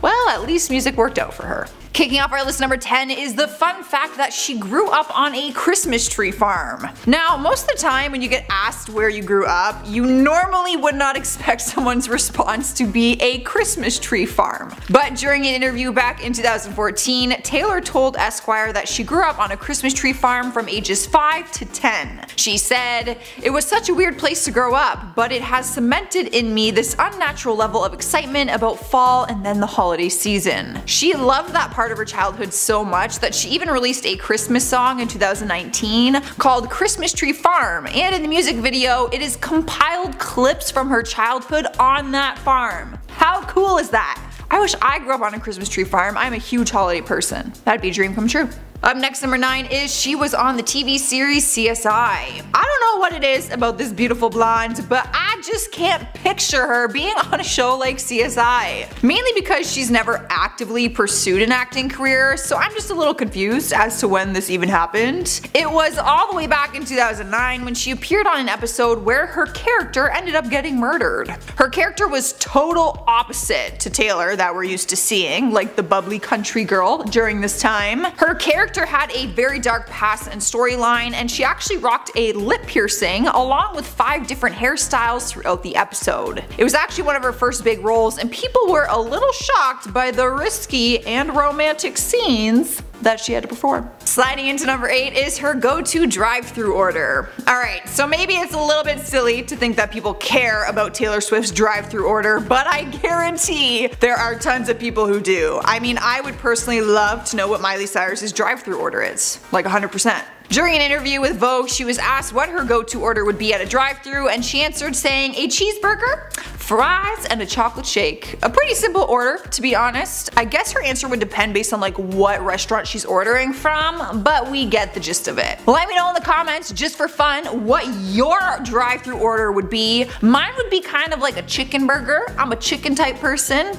Well, at least music worked out for her. Kicking off our list number 10 is the fun fact that she grew up on a Christmas tree farm. Now, most of the time when you get asked where you grew up, you normally would not expect someone's response to be a Christmas tree farm. But during an interview back in 2014, Taylor told Esquire that she grew up on a Christmas tree farm from ages 5 to 10. She said, "It was such a weird place to grow up, but it has cemented in me this unnatural level of excitement about fall and then the holiday season." She loved that part of her childhood so much that she even released a Christmas song in 2019 called Christmas Tree Farm, and in the music video it is compiled clips from her childhood on that farm. How cool is that? I wish I grew up on a Christmas tree farm. I'm a huge holiday person. That'd be a dream come true. Up next, number 9 is she was on the TV series CSI. I don't know what it is about this beautiful blonde, but I just can't picture her being on a show like CSI. Mainly because she's never actively pursued an acting career, so I'm just a little confused as to when this even happened. It was all the way back in 2009 when she appeared on an episode where her character ended up getting murdered. Her character was total opposite to Taylor that we're used to seeing, like the bubbly country girl during this time. Her character had a very dark past and storyline, and she actually rocked a lip piercing along with 5 different hairstyles throughout the episode. It was actually one of her first big roles, and people were a little shocked by the risky and romantic scenes that she had to perform. Sliding into number 8 is her go-to drive-thru order. Alright, so maybe it's a little bit silly to think that people care about Taylor Swift's drive-thru order, but I guarantee there are tons of people who do. I mean, I would personally love to know what Miley Cyrus's drive-thru order is. Like 100%. During an interview with Vogue, she was asked what her go-to order would be at a drive-thru, and she answered saying a cheeseburger, fries, and a chocolate shake. A pretty simple order, to be honest. I guess her answer would depend based on like what restaurant she's ordering from, but we get the gist of it. Let me know in the comments, just for fun, what your drive-thru order would be. Mine would be kind of like a chicken burger. I'm a chicken type person.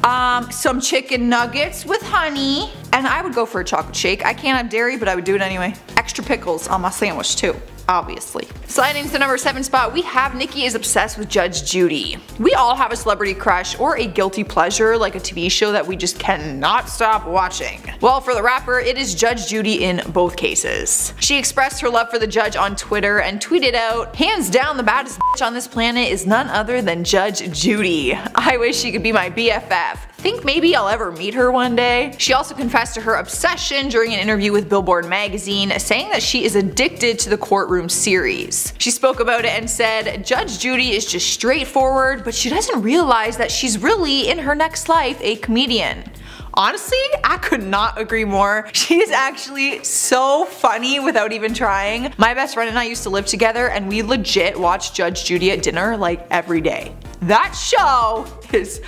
Some chicken nuggets with honey, and I would go for a chocolate shake. I can't have dairy, but I would do it anyway. Extra pickles on my sandwich too, obviously. Sliding to the number 7 spot, we have Nicki is obsessed with Judge Judy. We all have a celebrity crush or a guilty pleasure like a TV show that we just cannot stop watching. Well, for the rapper, it is Judge Judy in both cases. She expressed her love for the judge on Twitter and tweeted out, "Hands down, the baddest bitch on this planet is none other than Judge Judy. I wish she could be my BFF. Think maybe I'll ever meet her one day." She also confessed to her obsession during an interview with Billboard magazine, saying that she is addicted to the courtroom series. She spoke about it and said, "Judge Judy is just straightforward, but she doesn't realize that she's really, in her next life, a comedian." Honestly, I could not agree more. She is actually so funny without even trying. My best friend and I used to live together, and we legit watched Judge Judy at dinner like every day. That show is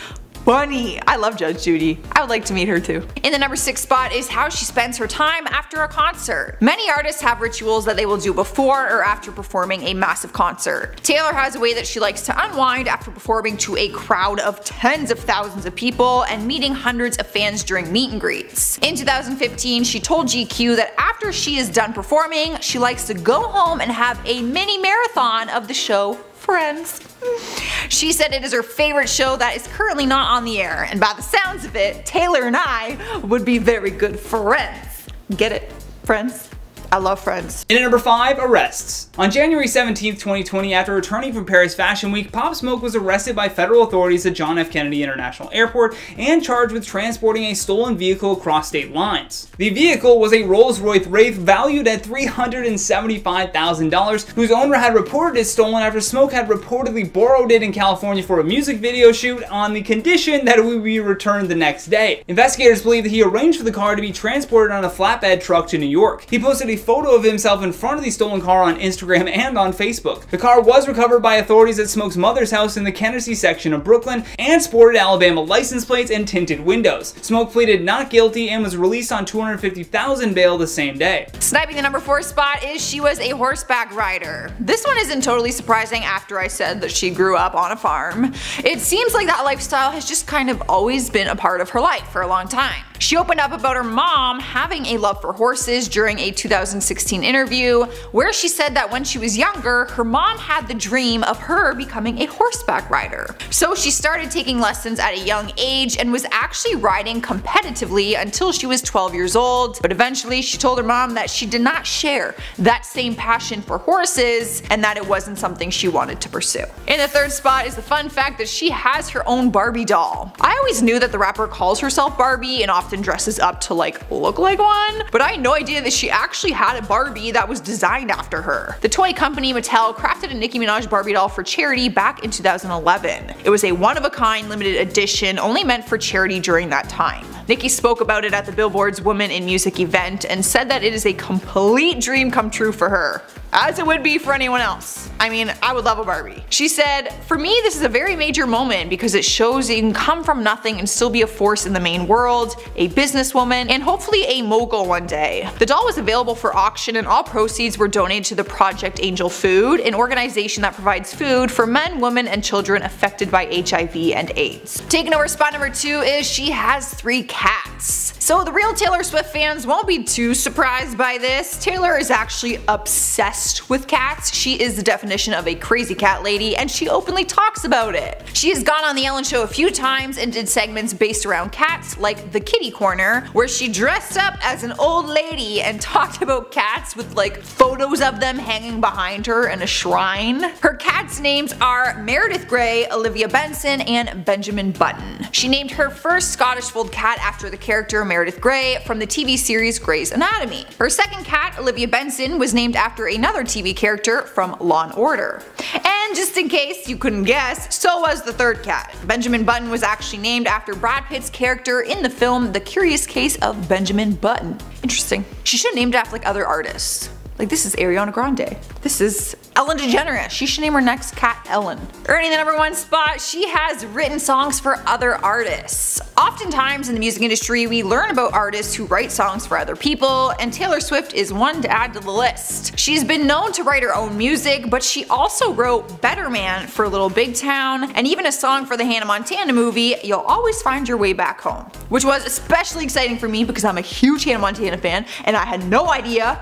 funny. I love Judge Judy. I would like to meet her too. In the number 6 spot is how she spends her time after a concert. Many artists have rituals that they will do before or after performing a massive concert. Taylor has a way that she likes to unwind after performing to a crowd of tens of thousands of people and meeting hundreds of fans during meet and greets. In 2015, she told GQ that after she is done performing, she likes to go home and have a mini marathon of the show Friends. She said it is her favorite show that is currently not on the air, and by the sounds of it, Taylor and I would be very good friends. Get it? Friends? I love Friends. In at number 5, arrests. On January 17th, 2020, after returning from Paris Fashion Week, Pop Smoke was arrested by federal authorities at John F. Kennedy International Airport and charged with transporting a stolen vehicle across state lines. The vehicle was a Rolls-Royce Wraith valued at $375,000, whose owner had reported it stolen after Smoke had reportedly borrowed it in California for a music video shoot on the condition that it would be returned the next day. Investigators believe that he arranged for the car to be transported on a flatbed truck to New York. He posted a photo of himself in front of the stolen car on Instagram and on Facebook. The car was recovered by authorities at Smoke's mother's house in the Tennessee section of Brooklyn and sported Alabama license plates and tinted windows. Smoke pleaded not guilty and was released on $250,000 bail the same day. Sniping the number 4 spot is she was a horseback rider. This one isn't totally surprising after I said that she grew up on a farm. It seems like that lifestyle has just kind of always been a part of her life for a long time. She opened up about her mom having a love for horses during a 2016 interview, where she said that when she was younger, her mom had the dream of her becoming a horseback rider. So she started taking lessons at a young age and was actually riding competitively until she was 12 years old, but eventually she told her mom that she did not share that same passion for horses and that it wasn't something she wanted to pursue. In the 3rd spot is the fun fact that she has her own Barbie doll. I always knew that the rapper calls herself Barbie and often dresses up to like look like one, but I had no idea that she actually had a Barbie that was designed after her. The toy company Mattel crafted a Nicki Minaj Barbie doll for charity back in 2011. It was a one-of-a-kind limited edition only meant for charity during that time. Nicki spoke about it at the Billboard's Women in Music event and said that it is a complete dream come true for her, as it would be for anyone else. I mean, I would love a Barbie. She said, "For me, this is a very major moment because it shows you can come from nothing and still be a force in the main world, a businesswoman, and hopefully a mogul one day." The doll was available for auction and all proceeds were donated to the Project Angel Food, an organization that provides food for men, women, and children affected by HIV and AIDS. Taking over spot number 2 is she has 3 cats. So the real Taylor Swift fans won't be too surprised by this. Taylor is actually obsessed with cats. She is the definition of a crazy cat lady, and she openly talks about it. She has gone on the Ellen Show a few times and did segments based around cats, like the Kitty Corner, where she dressed up as an old lady and talked about cats with like photos of them hanging behind her in a shrine. Her cats' names are Meredith Grey, Olivia Benson, and Benjamin Button. She named her first Scottish Fold cat after the character Meredith Grey from the TV series Grey's Anatomy. Her second cat, Olivia Benson, was named after another TV character from Law & Order. And just in case you couldn't guess, so was the third cat. Benjamin Button was actually named after Brad Pitt's character in the film The Curious Case of Benjamin Button. Interesting. She should have named it after like other artists. Like, this is Ariana Grande. This is Ellen DeGeneres. She should name her next cat Ellen. Earning the #1 spot, she has written songs for other artists. Oftentimes in the music industry, we learn about artists who write songs for other people, and Taylor Swift is one to add to the list. She's been known to write her own music, but she also wrote Better Man for Little Big Town, and even a song for the Hannah Montana movie, You'll Always Find Your Way Back Home. Which was especially exciting for me because I'm a huge Hannah Montana fan, and I had no idea.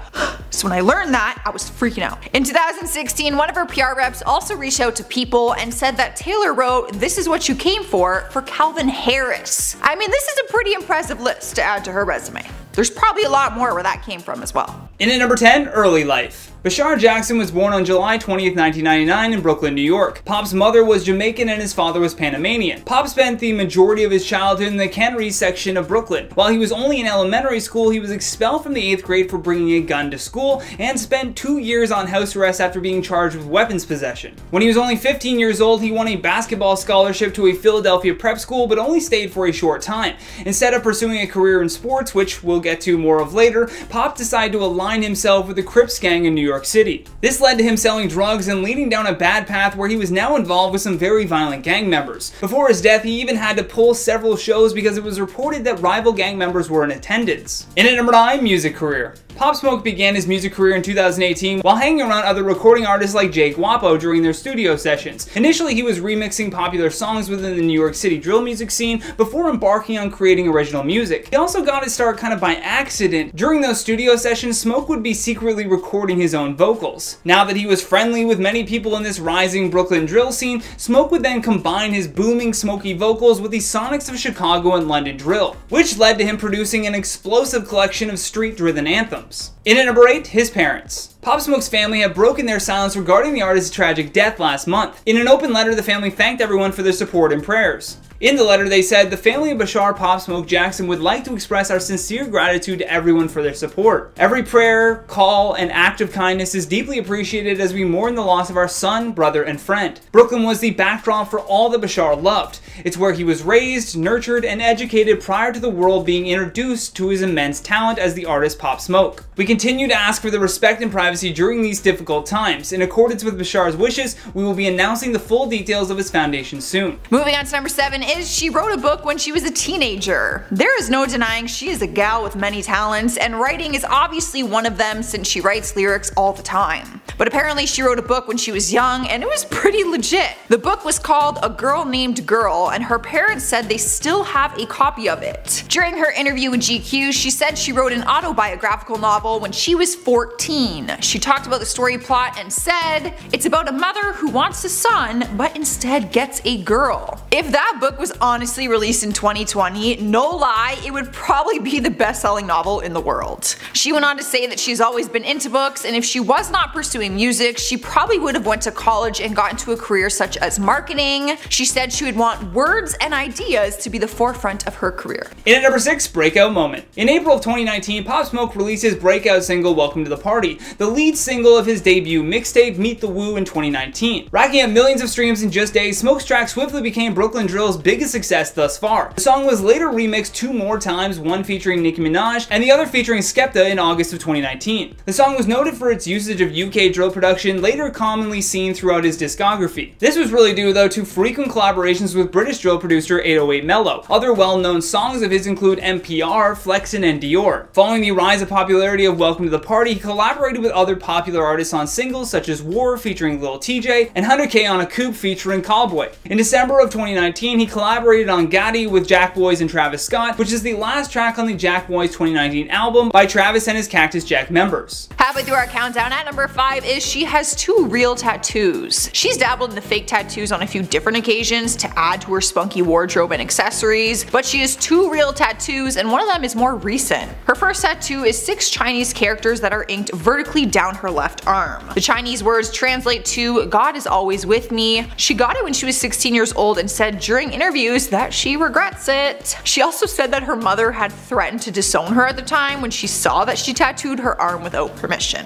So when I learned that, I was freaking out. In 2016, one of her PR reps also reached out to People and said that Taylor wrote This Is What You Came For Calvin Harris. I mean, this is a pretty impressive list to add to her resume. There's probably a lot more where that came from as well. In at number 10, early life. Bashar Jackson was born on July 20th, 1999 in Brooklyn, New York. Pop's mother was Jamaican and his father was Panamanian. Pop spent the majority of his childhood in the Cannery section of Brooklyn. While he was only in elementary school, he was expelled from the 8th grade for bringing a gun to school and spent 2 years on house arrest after being charged with weapons possession. When he was only 15 years old, he won a basketball scholarship to a Philadelphia prep school but only stayed for a short time. Instead of pursuing a career in sports, which we'll get to more of later, Pop decided to align himself with the Crips gang in New York City. This led to him selling drugs and leading down a bad path where he was now involved with some very violent gang members. Before his death, he even had to pull several shows because it was reported that rival gang members were in attendance. In at number 9, music career. Pop Smoke began his music career in 2018 while hanging around other recording artists like Jay Guapo during their studio sessions. Initially, he was remixing popular songs within the New York City drill music scene before embarking on creating original music. He also got his start kind of by accident. During those studio sessions, Smoke would be secretly recording his own vocals. Now that he was friendly with many people in this rising Brooklyn drill scene, Smoke would then combine his booming, smoky vocals with the sonics of Chicago and London drill, which led to him producing an explosive collection of street-driven anthems. In at number 8, his parents. Pop Smoke's family have broken their silence regarding the artist's tragic death last month. In an open letter, the family thanked everyone for their support and prayers. In the letter, they said, "The family of Bashar Pop Smoke Jackson would like to express our sincere gratitude to everyone for their support. Every prayer, call, and act of kindness is deeply appreciated as we mourn the loss of our son, brother, and friend. Brooklyn was the backdrop for all that Bashar loved. It's where he was raised, nurtured, and educated prior to the world being introduced to his immense talent as the artist Pop Smoke. We continue to ask for the respect and privacy during these difficult times. In accordance with Bashar's wishes, we will be announcing the full details of his foundation soon." Moving on to number 7 is she wrote a book when she was a teenager. There is no denying she is a gal with many talents, and writing is obviously one of them since she writes lyrics all the time. But apparently she wrote a book when she was young, and it was pretty legit. The book was called A Girl Named Girl, and her parents said they still have a copy of it. During her interview with GQ, she said she wrote an autobiographical novel when she was 14. She talked about the story plot and said, "It's about a mother who wants a son, but instead gets a girl." If that book was honestly released in 2020, no lie, it would probably be the best-selling novel in the world. She went on to say that she's always been into books, and if she was not pursuing music, she probably would have went to college and got into a career such as marketing. She said she would want words and ideas to be the forefront of her career. In at number 6, breakout moment. In April of 2019, Pop Smoke released his breakout single Welcome to the Party, the lead single of his debut mixtape Meet the Woo in 2019. Racking up millions of streams in just days, Smoke's track swiftly became Brooklyn Drill's biggest success thus far. The song was later remixed 2 more times, one featuring Nicki Minaj and the other featuring Skepta in August of 2019. The song was noted for its usage of UK drill production, later commonly seen throughout his discography. This was really due though to frequent collaborations with British drill producer 808 Mello. Other well-known songs of his include MPR, Flexin', and Dior. Following the rise of popularity of Welcome to the Party, he collaborated with other popular artists on singles such as War featuring Lil TJ and 100K on a Coupe featuring Callboy. In December of 2019, he collaborated on Gaddy with Jack Boys and Travis Scott, which is the last track on the Jack Boys 2019 album by Travis and his Cactus Jack members. Halfway through our countdown, at number 5 is she has 2 real tattoos. She's dabbled in the fake tattoos on a few different occasions to add to her spunky wardrobe and accessories, but she has 2 real tattoos and one of them is more recent. Her first tattoo is 6 Chinese characters that are inked vertically down her left arm. The Chinese words translate to "God is always with me." She got it when she was 16 years old and said said during interviews that she regrets it. She also said that her mother had threatened to disown her at the time when she saw that she tattooed her arm without permission.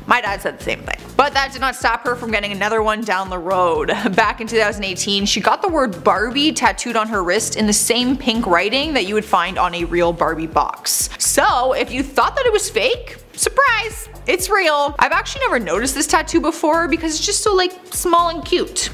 My dad said the same thing. But that did not stop her from getting another one down the road. Back in 2018, she got the word Barbie tattooed on her wrist in the same pink writing that you would find on a real Barbie box. So if you thought that it was fake, surprise, it's real. I've actually never noticed this tattoo before because it's just so like small and cute.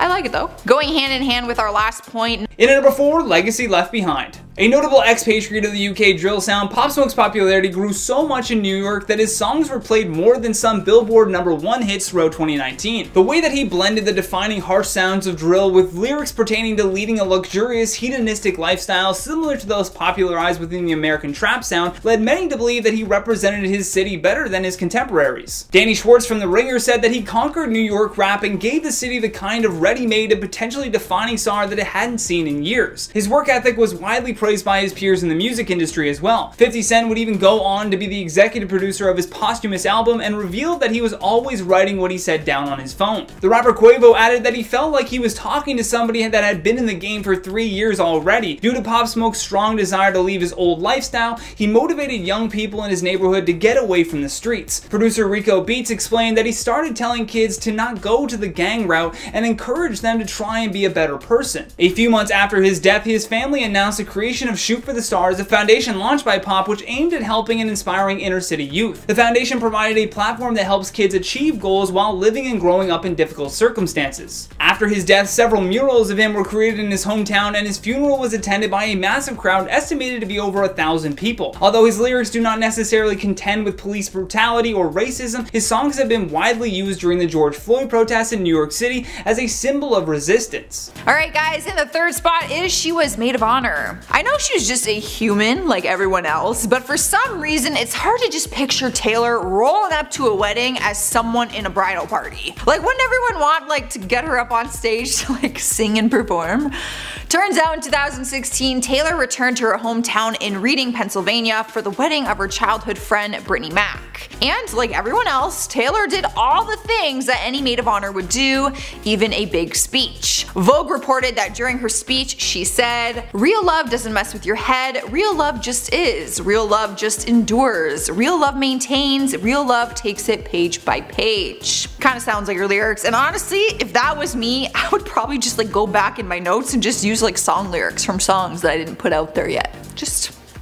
I like it though. Going hand in hand with our last point. In at number 4, legacy left behind. A notable expatriate of the UK drill sound, Pop Smoke's popularity grew so much in New York that his songs were played more than some Billboard #1 hits throughout 2019. The way that he blended the defining harsh sounds of drill with lyrics pertaining to leading a luxurious, hedonistic lifestyle similar to those popularized within the American trap sound led many to believe that he represented his city better than his contemporaries. Danny Schwartz from The Ringer said that he conquered New York rap and gave the city the kind of ready-made and potentially defining sound that it hadn't seen in years. His work ethic was widely praised by his peers in the music industry as well. 50 Cent would even go on to be the executive producer of his posthumous album and revealed that he was always writing what he said down on his phone. The rapper Quavo added that he felt like he was talking to somebody that had been in the game for 3 years already. Due to Pop Smoke's strong desire to leave his old lifestyle, he motivated young people in his neighborhood to get away from the streets. Producer Rico Beats explained that he started telling kids to not go to the gang route and encouraged them to try and be a better person. A few months after his death, his family announced the creation of Shoot for the Stars, a foundation launched by Pop which aimed at helping and inspiring inner city youth. The foundation provided a platform that helps kids achieve goals while living and growing up in difficult circumstances. After his death, several murals of him were created in his hometown and his funeral was attended by a massive crowd estimated to be over 1,000 people. Although his lyrics do not necessarily contend with police brutality or racism, his songs have been widely used during the George Floyd protests in New York City as a symbol of resistance. Alright guys, in the third spot is She Was Maid of Honor. I know she was just a human like everyone else, but for some reason it's hard to just picture Taylor rolling up to a wedding as someone in a bridal party. Like, wouldn't everyone want like to get her up on stage to like sing and perform? Turns out in 2016, Taylor returned to her hometown in Reading, Pennsylvania for the wedding of her childhood friend Brittany Mack. And like everyone else, Taylor did all the things that any maid of honor would do, even a big speech. Vogue reported that during her speech she said, "Real love doesn't mess with your head, real love just is, real love just endures, real love maintains, real love takes it page by page." Kinda sounds like her lyrics, and honestly, if that was me, I would probably just like go back in my notes and just use like song lyrics from songs that I didn't put out there yet.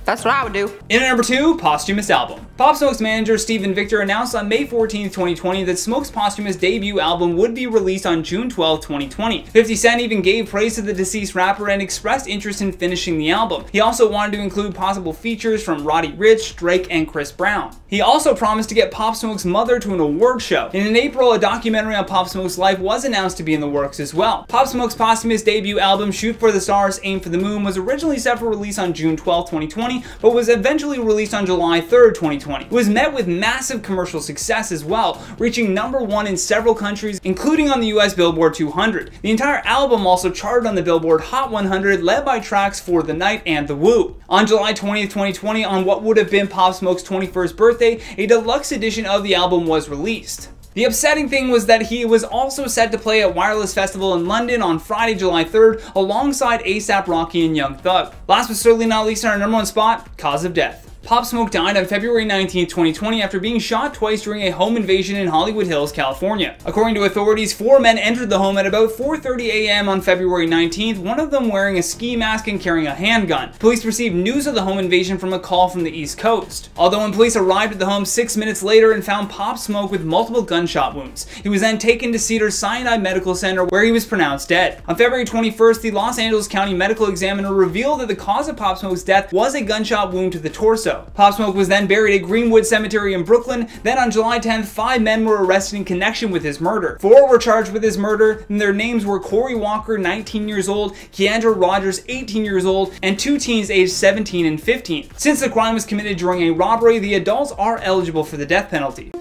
That's what I would do. In at number 2, posthumous album. Pop Smoke's manager Stephen Victor announced on May 14, 2020 that Smoke's posthumous debut album would be released on June 12, 2020. 50 Cent even gave praise to the deceased rapper and expressed interest in finishing the album. He also wanted to include possible features from Roddy Ricch, Drake, and Chris Brown. He also promised to get Pop Smoke's mother to an award show. And in April, a documentary on Pop Smoke's life was announced to be in the works as well. Pop Smoke's posthumous debut album, Shoot for the Stars, Aim for the Moon, was originally set for release on June 12, 2020, but was eventually released on July 3, 2020. It was met with massive commercial success as well, reaching #1 in several countries, including on the US Billboard 200. The entire album also charted on the Billboard Hot 100, led by tracks For the Night and The Woo. On July 20, 2020, on what would have been Pop Smoke's 21st birthday, a deluxe edition of the album was released. The upsetting thing was that he was also set to play at Wireless Festival in London on Friday, July 3rd, alongside A$AP Rocky and Young Thug. Last but certainly not least, on our #1 spot, cause of death. Pop Smoke died on February 19, 2020 after being shot twice during a home invasion in Hollywood Hills, California. According to authorities, 4 men entered the home at about 4:30 a.m. on February 19th, one of them wearing a ski mask and carrying a handgun. Police received news of the home invasion from a call from the East Coast. Although when police arrived at the home 6 minutes later and found Pop Smoke with multiple gunshot wounds, he was then taken to Cedars-Sinai Medical Center where he was pronounced dead. On February 21st, the Los Angeles County Medical Examiner revealed that the cause of Pop Smoke's death was a gunshot wound to the torso. Pop Smoke was then buried at Greenwood Cemetery in Brooklyn. Then on July 10th, 5 men were arrested in connection with his murder. 4 were charged with his murder, and their names were Corey Walker, 19 years old, Keandra Rogers, 18 years old, and 2 teens aged 17 and 15. Since the crime was committed during a robbery, the adults are eligible for the death penalty.